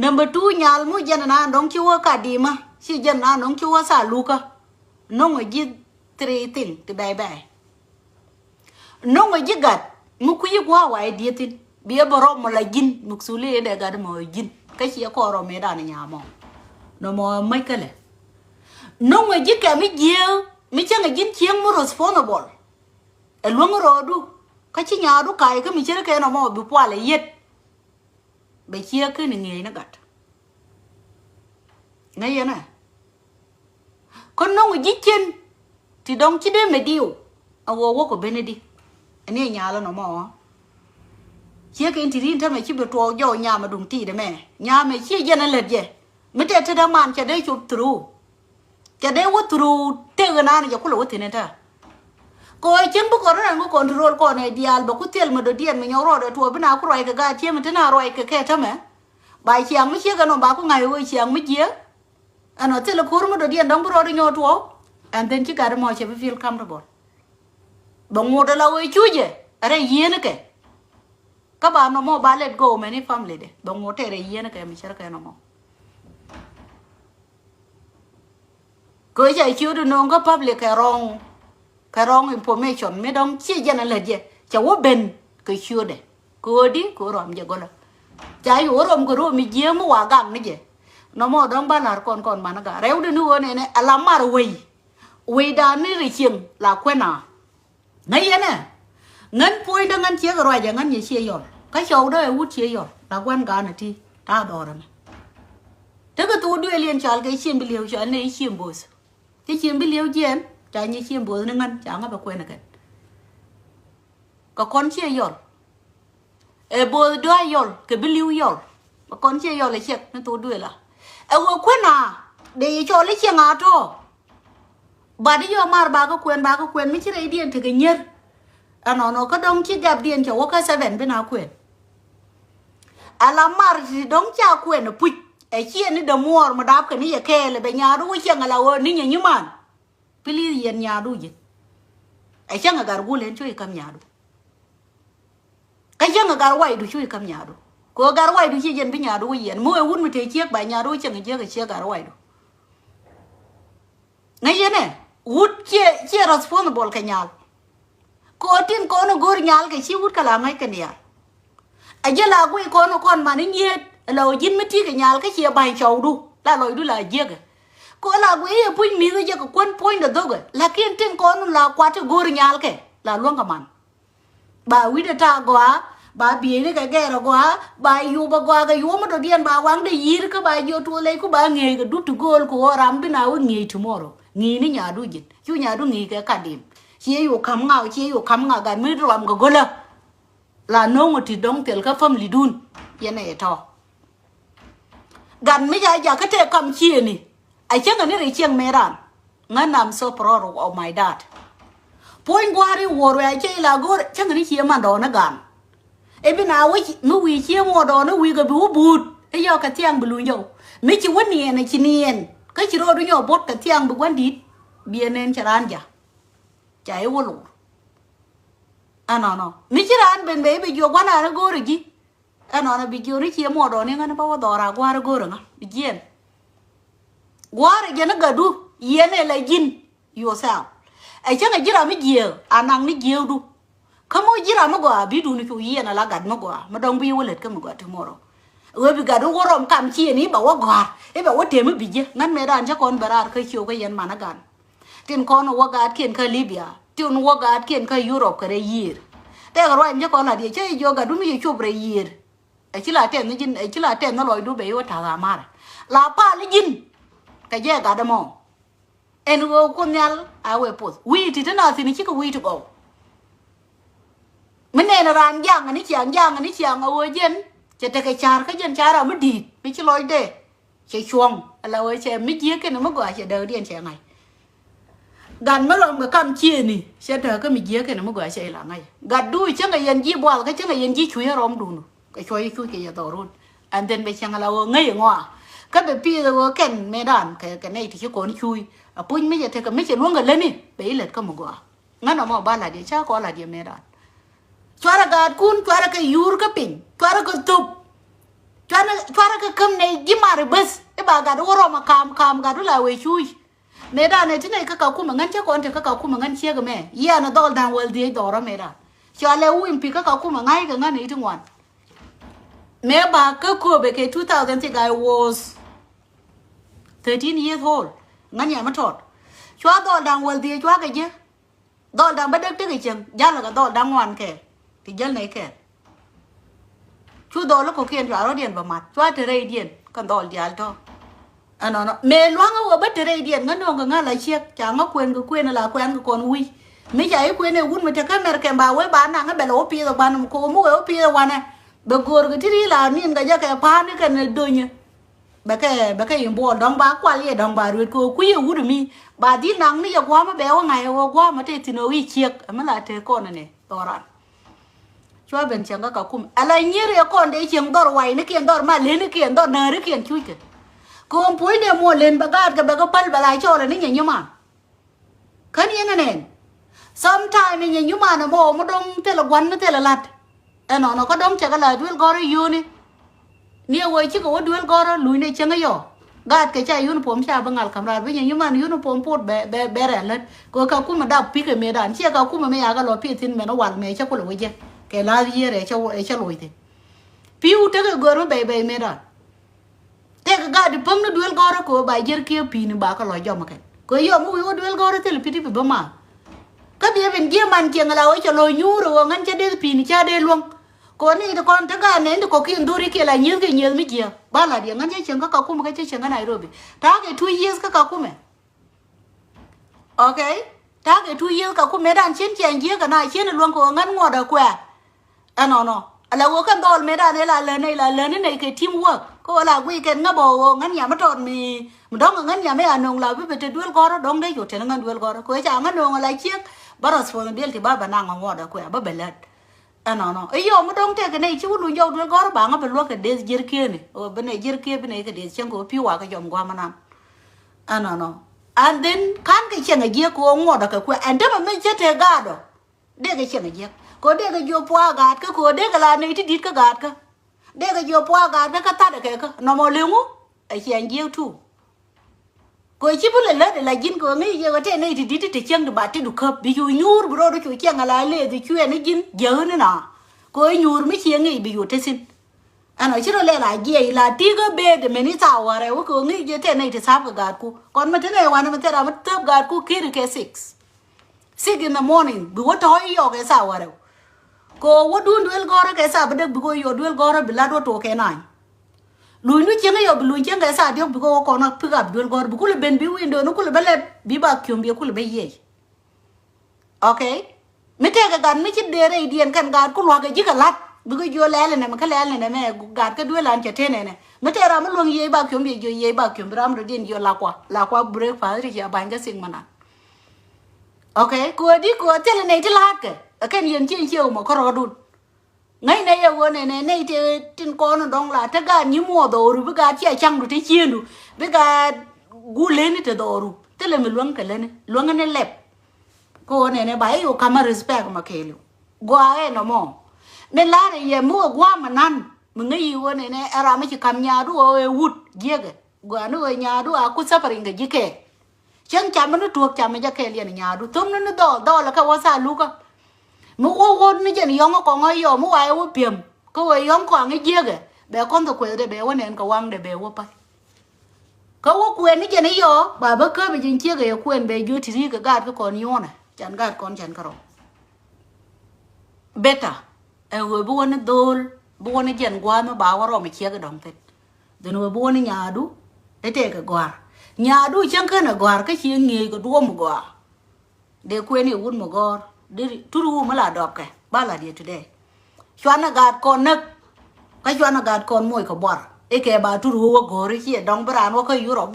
Number 2 nyal mu jan na dong chua kadima. Si jan na dong chua sa luka. No ngo ji 3 thing to bye bye. No ngo ji gat mu ku yi kwa wa dietin. Bia boro mo la jin muksuli de gad mo jin. Ka chi ko ro me da na nya mo. No mo mai kale. No ngo ji ka mi jeu mi changa jin chiang mo responsible. E luong ro du. Ka chi nya du kai ka mi chere ke no mo bi kwa le yet. Be chia cứ nè nó gật ngay vậy nè con nó người dít chân thì đông chỉ đến mày điêu à wo của bên đi anh ấy nhà là nó mò chia cái thì riêng thằng mày chỉ bị trò do nhà mà đụng tì đấy mẹ nhà mày chia dân anh lật vậy mấy trẻ thằng man cho đấy chụp thru cho đấy vô thru theo cái nào này có lỗi thế này ta coi chân bốc rồi anh có control con này dial bốc cái tiền mà đồ tiền mình nhau rồi đồ thua bên nào có rồi cái gà chia mà thế nào rồi cái thằng mẹ bài chiang mới chia cái nó bảo có ngày rồi chiang mới chia anh nói thế là cuối mà đồ tiền đóng rồi nhau thua and then chỉ cả đó mọi chuyện phải feel comfortable bằng một là ơi chú gì ở đây gì nữa kì các bạn nó mau bán let go many family đấy bằng một thế này gì nữa kì mình sẽ cái nó mau cứ chạy chú được nó có public cái wrong information mấy đông chia dân là gì cháu bên cái chưa đấy cứ đi cứ làm gì gọi là trái ở trong cái room mình giếng mà hòa găng này gì nó mà đông ba là con mà nó cả réo đi nữa này này làm mà rồi quỳ đàn này rồi chieng là quen à ngay vậy nè ngân phôi đang ngân chia rồi giờ ngân gì chia rồi cái show đó hút chia rồi là quen cả này thì ta đòi rồi thế cái tôi đưa liền cho cái chiêm bị liều cho anh ấy chiêm bồi cái chiêm bị liều gì em trái như chiêm bồi nó ngân chẳng có quen được có con chia rồi bồi đưa rồi cái bị liều rồi mà con chia rồi là chết nó tôi đưa là quen à để cho lấy chia ngã thôi bà đi vô mà bà có quyền mấy chiếc đấy điện thì cái nhiệt nó có đông chiếc gặp điện cho cái sẽ vẹn bên nào quyền làm mà thì đông cha quyền nó bụi ấy chia nó đầm mua mà đáp cái này khe là bên nhà đuôi chiếc là ơi ní như mà pili yên nhà đuôi gì ấy chẳng là gar gu lên chui cầm nhà đuôi cái chẳng là gar quay đuôi chui cầm nhà đuôi có gar quay đuôi chiếc bên nhà đuôi yên mua uốn một thế chiếc bài nhà đuôi chẳng cái chiếc gar quay đuôi ngay vậy nè út chia responsible cái nhà có tin con nó gor nhà cái chi út cả là ngay cái nhà ai giờ là quay con mà nó nhiệt là dính mấy cái nhà cái chia bài chầu đu là lội đu là giết có là quay ở pui mi rồi cái quân point được đâu là cái tin con là qua cho gor nhà cái là luôn cả man bà quý đã ta quá bà bia đấy cái rồi quá bà yêu bà qua cái yêu mà đầu tiên bà quăng để gì cái bà yêu tua lấy của bà nghề cái đút goal của ram bên nào nghề tomorrow nghề này nhà đuôi gì chú nhà đuôi nghề cái cả điểm chỉ yêu khăm ngào cái mới làm cái goal là nông một thì đông tiền cái phẩm lì đun vậy này thôi gần mấy giờ cái thế cầm chia này ai chẳng cái này để chiang mê ran ngân làm so proud of my dad point qua đi war ai chơi là goal chẳng cái này chia mà đó nó gần ấy bên nào ấy nó quy chia mua đó nó quy cái bút bút ấy do cái thiang bị lùi nhau mấy chị quên nè này chị nè cái chị rồi đôi nhau bớt cái thiang bị quên đi biển nên chả ăn gì chạy vô lụt nó mấy chị ăn bên bé bị vô quán nào nó go rồi gì nó bị vô đấy chia mua đó nên nó bảo đó ra qua nó go rồi bị giết qua rồi nó gật đu yên này là zin yourself ấy chắc là chỉ là mấy nhiều ăn mấy nhiều đu không có gì làm mà gọi bị đun cái gì là gạt mà gọi mà đông bị vô lệch cái mà gọi tomorrow rồi bị gạt nó gom cam chi này bảo gọi ấy bảo tiền mới bị gì ngăn mẹ đàn chắc con bà ra cái chiều cái yên mà nó gạt tiền con nó gạt kiện cái Libya tiền nó gạt kiện cái Europe cái year thế rồi em chắc con là đi chơi yoga đúng như chụp cái year ấy chỉ là tiền nó dính ấy chỉ là tiền nó lòi đu bé thằng à mà là pa nó dính cái gì cả đâm mong em go con nhà à vậy post we thì thế nào thì nó chỉ có we to go mình này là ran giang anh ấy chàng ở dân chỉ cái char cái dân char ở mới đi mới chỉ lôi đây chỉ chuông là ơi chỉ mới giết cái nó mới gọi chỉ đời điên chàng này gần mới làm cái cam chia này sẽ đời cái mình giết cái nó mới gọi chỉ là ngay gần đuôi chứ cái dân gì bỏ cái chứ cái dân gì chui rong đun cái chui cái gì tao luôn anh tên bây chàng là ngay ở ngoài cái bề pi rồi cái mẹ đàn cái này thì chỉ có chui à pun mấy giờ thì cái mấy chỉ luôn gần lên đi bấy lật cái một quả ngắn nó mà ba là đi chắc có là đi mẹ đàn chua ra gạt cún chua ra cái yur cái pin chua ra cái tup cho nó cái cơm này gì mà rồi bớt cái bà gà đó rồi mà cam gà đó là về chui mẹ đã này thế này các cậu cũng mà ngăn chắc con thì các cậu cũng mà ngăn chia cái mẹ yeah nó đòi đang well đi đó mẹ đã cho lẽ uim pi các cậu cũng mà ngay cái ngăn này thằng ngoan mẹ bà cứ cô về cái 2000 thì I was 13 years old ngăn nhà mà thọt cho đòi đang well đi cho cái gì đòi đang bắt được cái chừng giá là cái đòi đang ngoan kẻ thì dân này kẻ chú đòi nó có kiên cho nó điện vào mặt cho thì đây điện còn đòi gì đó nó mẹ loáng ở bất trời điện ngân đông ngân lại chiếc chẳng có quên là quen cái con uy mấy trái quên này quên mà chắc cái mẹ kèm bà với bán nàng cái bè lỗ pi rồi bán cô mua lỗ pi rồi bán này bờ gồ cái thứ là niên cái giá cái pan cái này đôi nhỉ bà cái im bò đong bà qua liền đong bà rồi cô quý ở mi bà đi nàng này giờ qua mà béo ngày qua mà thế thì nó uy chiếc mà là thế con này to ra cho bên chẳng có cậu cùng lại nhớ rồi con đấy chiếc đỏ quay nó kiên đỏ mà lên nó kiên đỏ nở nó kiên chui kìa cô ông phối này mua lên bà gạt cái bà có pal bà lại cho là nó nhảy nhung mà cái này này sometime mình nhảy nhung mà nó mua một đông thế là quấn nó thế là lạt nó có đông chắc là đuôi gò rồi này nhiều người chứ có đuôi gò rồi lùi này chẳng cái gì gạt cái chai uniform cha bằng ngල් camera với nhảy nhung mà uniform port bé rẻ lên cô cậu cũng mà đạp pi cái mẹ đàn chia cậu cũng mà mẹ cái lò pi tin mẹ nó quằn mẹ chắc có lỗi gì cái lá gì để cho lỗi thế piu thế cái gò nó bé mẹ đàn thế cái gà đi bấm nó duel gora ko ba jer kia pin ba ka lo jom cái ko yo mu yo duel gora te piti pe bama ka bi ben je man ke ngala o cho lo nyuro ngan che de pin cha de luong ko ni de kon ta ga ne ko kin duri ke la nyir ke nyir mi je ba la de ngan che chen ka ku ma ke chen ga Nairobi ta ke 2 years ka ku me okay ta ke 2 years ka ku me dan chen chen je ka na chen luong ko ngan ngo da kwa no là wo kan dol me da ne la le này cái teamwork ko là weekend nga bo ngan nhà mà tròn mi dong ngan nhà me anong la bi bete duel goro dong de yo ten ngan duel goro ko cha ngan dong la chiek baros fo bil ti ba na ngo da ko ba belet no yo mo dong te cái này chu lu yo duel goro ba nga be lo ke des jer kia ni o be ne jer kia be ne ke des chen ko pi wa ka jom gwa manam no and then kan ke chen ga ko ngo da ko and ma me che te ga do de ke chen ga ko de ga yo po gạt ka ko de ga la ne ti dit ka gạt ka de ga yo po gạt ka ta de ka no mo lengu ai chen jiu tu ko chi bu le de la jin ko ngi ye ga te ne ti dit ti chen de ba ti du khap bi yu nyur bro do chu chen ala le ti chu ne jin je ne na ko nyur mi chen ngi bi yu te sin ano chi ro le la je la ti ga be de me ni sa wa re ko ngi je te ne ti sa ga gạt ku kon ma te ne wa ne ma te ra ma te gạt ku ki ke 6 in the morning bi wo to yo ke sa wa re ko wo dun duel gora ke sa bede bi ko yo duel gora bi la do to ke nai lu nu chenga yo bi lu chenga sa dio bi ko ko na pick up duel gora bi ko le ben bi window no ko le bele bi ba kyom bi ko le be ye okay mi te ga gan mi chi de re dien kan ga ko lo ga ji ga lat bi ko yo le ne ma ka le ne me ga ka duel an che te ne mi te ra ma lu ye ba kyom bi yo ye ba kyom ram do dien yo la kwa breakfast ri ya ba nga sing mana okay ko di ko te le ne ti la ke cái nhìn trên chiều mà có rõ đun ngay này ở này thì trên con đông là tất cả những mùa đồ rồi với cả chia chăng rồi thấy chiên rồi với cả gu lên thì đồ rồi tức là mình luang cái lên luang cái lẹp cô này bái yêu camera respect mà kêu qua ấy nó mò nên là này mua qua mà năn mình nghĩ yêu này ra mấy chỉ cầm nhà đu wood giết cái qua nó nhà đu à cũng sắp phải cái gì kệ chẳng chả mà nó tuột chả mà ra kệ liền nhà đu tôm nó đỏ là cái hoa sa lu cơ mu wo ni jen yong ko ngo yo mu ai wo piem ko we yong ko ngi je ge be kon to kwe de be wo nen ko wang de be wo pa ko wo kwen ni jen yo ba ba ke be jin che ge kwen be ju ti ga gad ko kon yo na chan gad kon chan karo beta e wo bu woni dol bu woni jen gwa ma ba wa ro mi che ge dong te de no bu woni nya du e te ga gwa nya du chen ka na gwa ka chi ngi ko du mo gwa de kwen ni wun mo gor đi turu mà là đọc cái ba là đi today cho nó gạt con nấc cái cho nó gạt con mồi của bò ấy cái bà turu wo gore kia đong bran wo cái Europe